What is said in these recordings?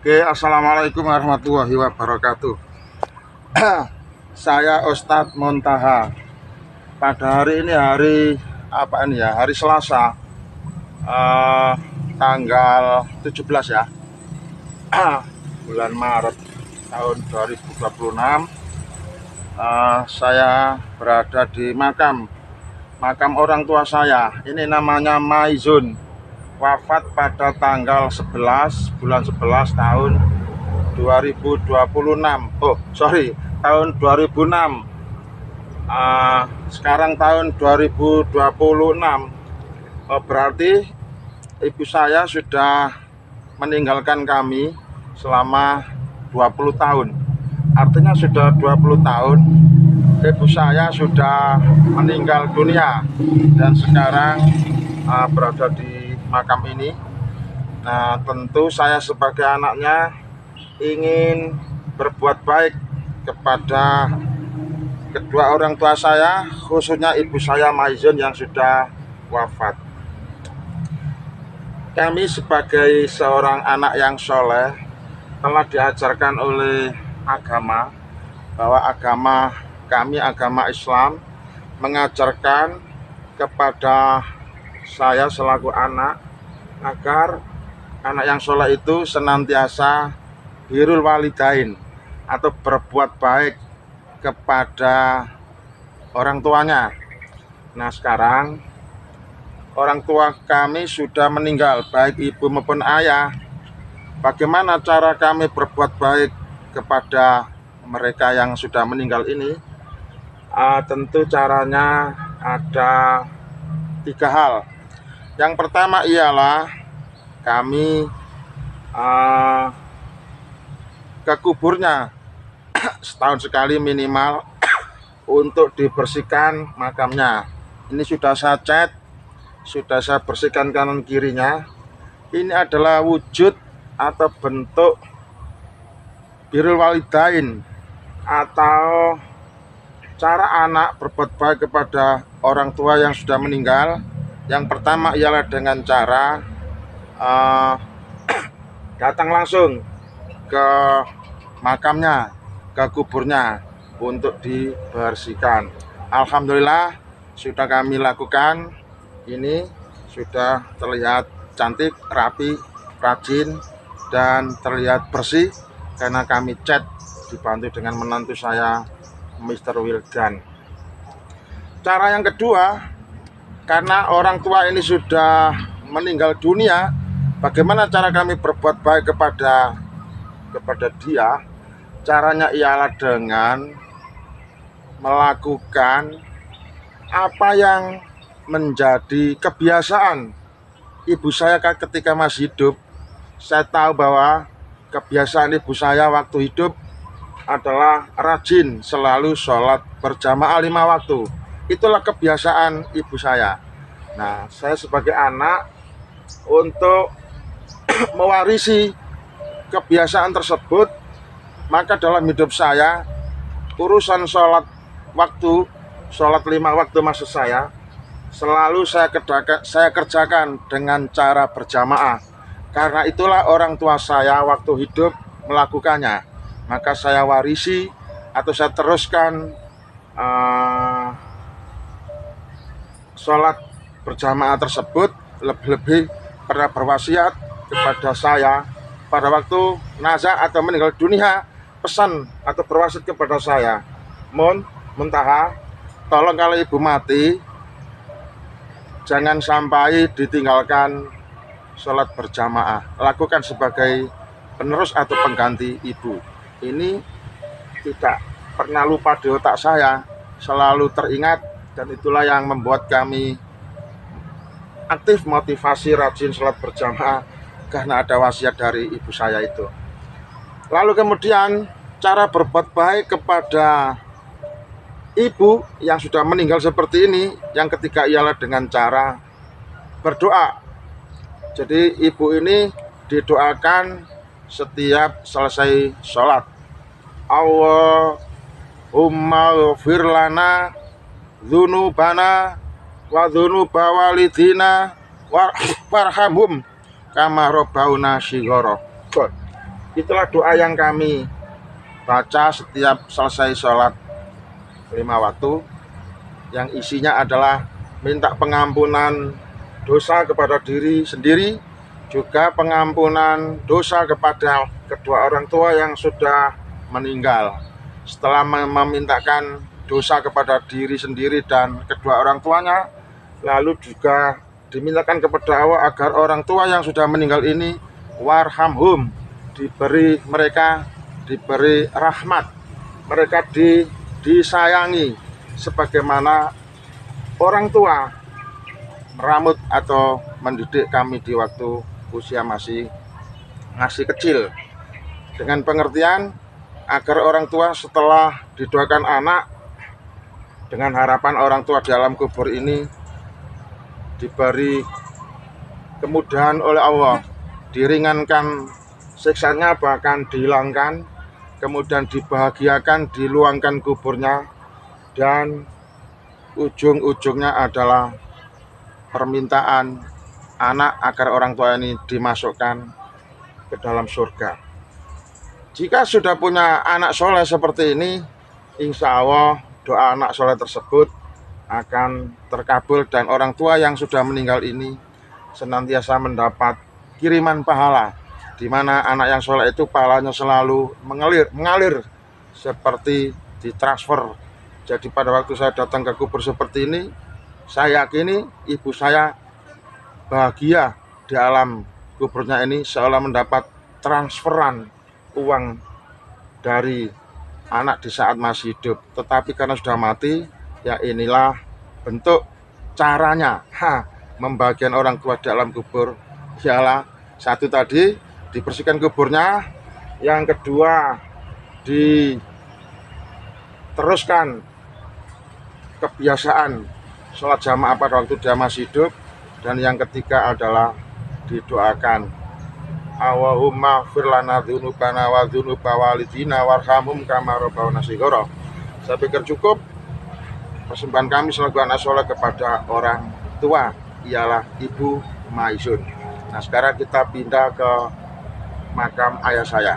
Oke, assalamualaikum warahmatullahi wabarakatuh. Saya Ustadz Montaha. Pada hari ini hari Selasa, tanggal 17 ya, bulan Maret tahun 2026. Saya berada di makam orang tua saya. Ini namanya Maizun. Wafat pada tanggal 11 bulan 11 tahun 2026. Tahun 2006. Sekarang tahun 2026. Berarti ibu saya sudah meninggalkan kami selama 20 tahun. Artinya sudah 20 tahun ibu saya sudah meninggal dunia dan sekarang berada di makam ini. Nah, tentu saya sebagai anaknya ingin berbuat baik kepada kedua orang tua saya, khususnya ibu saya Maizun yang sudah wafat. Kami sebagai seorang anak yang soleh telah diajarkan oleh agama bahwa agama kami, agama Islam, mengajarkan kepada saya selaku anak agar anak yang soleh itu senantiasa birrul walidain atau berbuat baik kepada orang tuanya. Nah, sekarang orang tua kami sudah meninggal, baik ibu maupun ayah. Bagaimana cara kami berbuat baik kepada mereka yang sudah meninggal ini? Tentu caranya ada 3 hal. Yang pertama ialah kami ke kuburnya setahun sekali minimal untuk dibersihkan makamnya. Ini sudah saya cat, sudah saya bersihkan kanan kirinya. Ini adalah wujud atau bentuk birrul walidain atau cara anak berbuat baik kepada orang tua yang sudah meninggal. Yang pertama ialah dengan cara datang langsung ke makamnya, ke kuburnya untuk dibersihkan. Alhamdulillah sudah kami lakukan. Ini sudah terlihat cantik, rapi, rajin, dan terlihat bersih karena kami cat dibantu dengan menantu saya, Mr. Wildan. Cara yang kedua, karena orang tua ini sudah meninggal dunia, bagaimana cara kami berbuat baik kepada dia? Caranya ialah dengan melakukan apa yang menjadi kebiasaan ibu saya ketika masih hidup. Saya tahu bahwa kebiasaan ibu saya waktu hidup adalah rajin selalu sholat berjamaah 5 waktu. Itulah kebiasaan ibu saya. Nah, saya sebagai anak untuk mewarisi kebiasaan tersebut, maka dalam hidup saya urusan sholat 5 waktu maksud saya, selalu saya kerjakan dengan cara berjamaah. Karena itulah orang tua saya waktu hidup melakukannya, maka saya warisi atau saya teruskan sholat berjamaah tersebut. Lebih-lebih pernah berwasiat kepada saya pada waktu nazar atau meninggal dunia, pesan atau berwasiat kepada saya, Montaha, tolong kalau ibu mati jangan sampai ditinggalkan sholat berjamaah, lakukan sebagai penerus atau pengganti ibu. Ini tidak pernah lupa di otak saya, selalu teringat, dan itulah yang membuat kami aktif motivasi rajin sholat berjamaah karena ada wasiat dari ibu saya itu. Lalu kemudian cara berbuat baik kepada ibu yang sudah meninggal seperti ini, yang ketiga ialah dengan cara berdoa. Jadi ibu ini didoakan setiap selesai sholat. Allahumma ghfir lana dzunubana wa dzunuba walidina warhamhum kama rabbauna shighara. itulah doa yang kami baca setiap selesai sholat 5 waktu, yang isinya adalah minta pengampunan dosa kepada diri sendiri, juga pengampunan dosa kepada kedua orang tua yang sudah meninggal. Setelah memintakan dosa kepada diri sendiri dan kedua orang tuanya, lalu juga dimintakan kepada Allah agar orang tua yang sudah meninggal ini warhamhum, diberi rahmat, mereka disayangi sebagaimana orang tua meramut atau mendidik kami di waktu usia masih kecil, dengan pengertian agar orang tua setelah didoakan anak, dengan harapan orang tua di alam kubur ini diberi kemudahan oleh Allah, diringankan siksanya, bahkan dihilangkan, kemudian dibahagiakan, diluangkan kuburnya, dan ujung-ujungnya adalah permintaan anak agar orang tua ini dimasukkan ke dalam surga. Jika sudah punya anak soleh seperti ini, insya Allah doa anak soleh tersebut akan terkabul, dan orang tua yang sudah meninggal ini senantiasa mendapat kiriman pahala, di mana anak yang soleh itu pahalanya selalu mengalir seperti ditransfer. Jadi pada waktu saya datang ke kubur seperti ini, saya yakini ibu saya bahagia di alam kuburnya ini, seolah mendapat transferan uang dari anak di saat masih hidup. Tetapi karena sudah mati, ya inilah bentuk caranya membagian orang tua di alam kubur. Ialah satu tadi, dibersihkan kuburnya, yang kedua diteruskan kebiasaan sholat jamaah pada waktu dia masih hidup, dan yang ketiga adalah didoakan Allahumma fir lana dzunubana wa dzunuba walidina warhamhum kama rabbawna shighara. Saya pikir cukup. Persembahan kami selaku anak soleh kepada orang tua ialah Ibu Maizun. Nah, sekarang kita pindah ke makam ayah saya.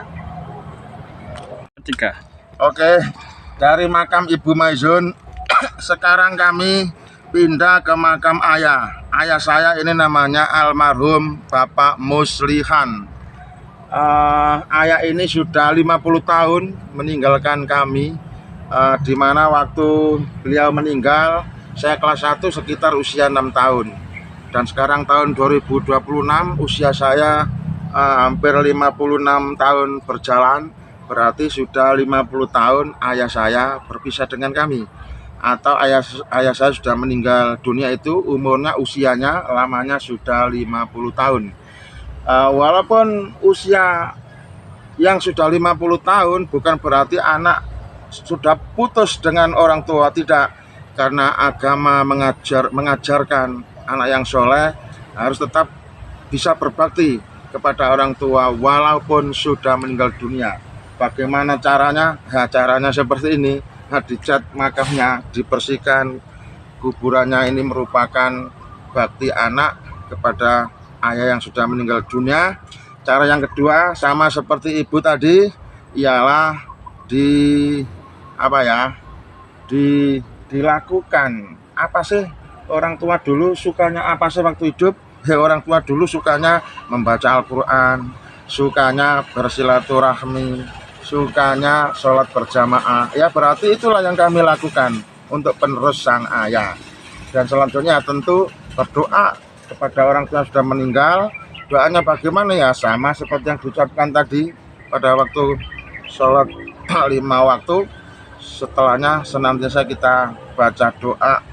Oke, dari makam Ibu Maizun sekarang kami pindah ke makam ayah. Ayah saya ini namanya almarhum Bapak Muslihan. Ayah ini sudah 50 tahun meninggalkan kami, di mana waktu beliau meninggal saya kelas 1 sekitar usia 6 tahun. Dan sekarang tahun 2026 usia saya hampir 56 tahun berjalan. Berarti sudah 50 tahun ayah saya berpisah dengan kami, atau ayah saya sudah meninggal dunia itu umurnya, usianya lamanya sudah 50 tahun. Walaupun usia yang sudah 50 tahun bukan berarti anak sudah putus dengan orang tua, tidak. Karena agama mengajarkan anak yang soleh harus tetap bisa berbakti kepada orang tua walaupun sudah meninggal dunia. Bagaimana caranya? Nah, caranya seperti ini. Dicat makamnya, dibersihkan kuburannya. Ini merupakan bakti anak kepada ayah yang sudah meninggal dunia. Cara yang kedua sama seperti ibu tadi, ialah dilakukan. Apa sih orang tua dulu sukanya apa sih waktu hidup? Orang tua dulu sukanya membaca Al-Quran, sukanya bersilaturahmi, sukanya sholat berjamaah. Ya berarti itulah yang kami lakukan untuk penerus sang ayah. Dan selanjutnya tentu berdoa kepada orang tua yang sudah meninggal. Doanya bagaimana? Ya sama seperti yang diucapkan tadi pada waktu sholat 5 waktu. Setelahnya senantiasa kita baca doa,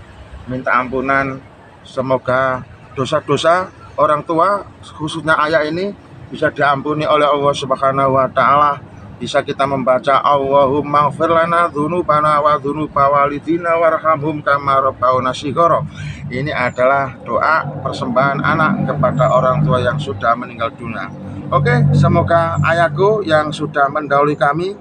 minta ampunan, semoga dosa-dosa orang tua khususnya ayah ini bisa diampuni oleh Allah Subhanahu wa Ta'ala. Bisa kita membaca Allahumma ighfir lana dzunubana wa dzunuba walidina warhamhum kama rabbawna shighara. Ini adalah doa persembahan anak kepada orang tua yang sudah meninggal dunia. Oke, semoga ayahku yang sudah mendahului kami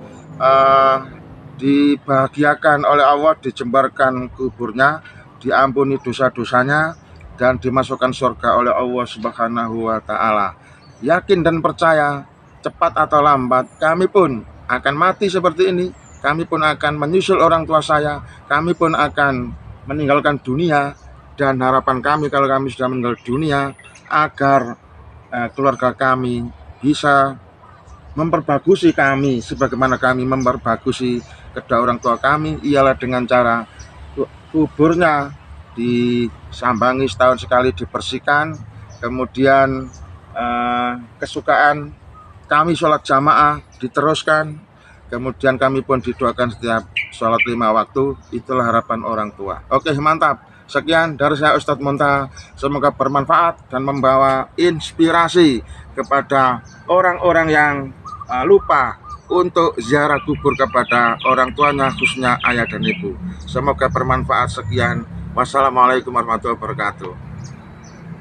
dibahagiakan oleh Allah, dijembarkan kuburnya, diampuni dosa-dosanya, dan dimasukkan surga oleh Allah Subhanahu wa Ta'ala. Yakin dan percaya cepat atau lambat kami pun akan mati seperti ini, kami pun akan menyusul orang tua saya, kami pun akan meninggalkan dunia. Dan harapan kami kalau kami sudah meninggal dunia, agar keluarga kami bisa memperbagusi kami sebagaimana kami memperbagusi kedua orang tua kami, ialah dengan cara kuburnya disambangi setahun sekali, dibersihkan. Kemudian kesukaan kami sholat jamaah diteruskan. Kemudian kami pun didoakan setiap sholat 5 waktu. Itulah harapan orang tua. Oke, mantap. Sekian dari saya Ustadz Monta, semoga bermanfaat dan membawa inspirasi kepada orang-orang yang lupa untuk ziarah kubur kepada orang tuanya, khususnya ayah dan ibu. Semoga bermanfaat. Sekian, wassalamualaikum warahmatullahi wabarakatuh.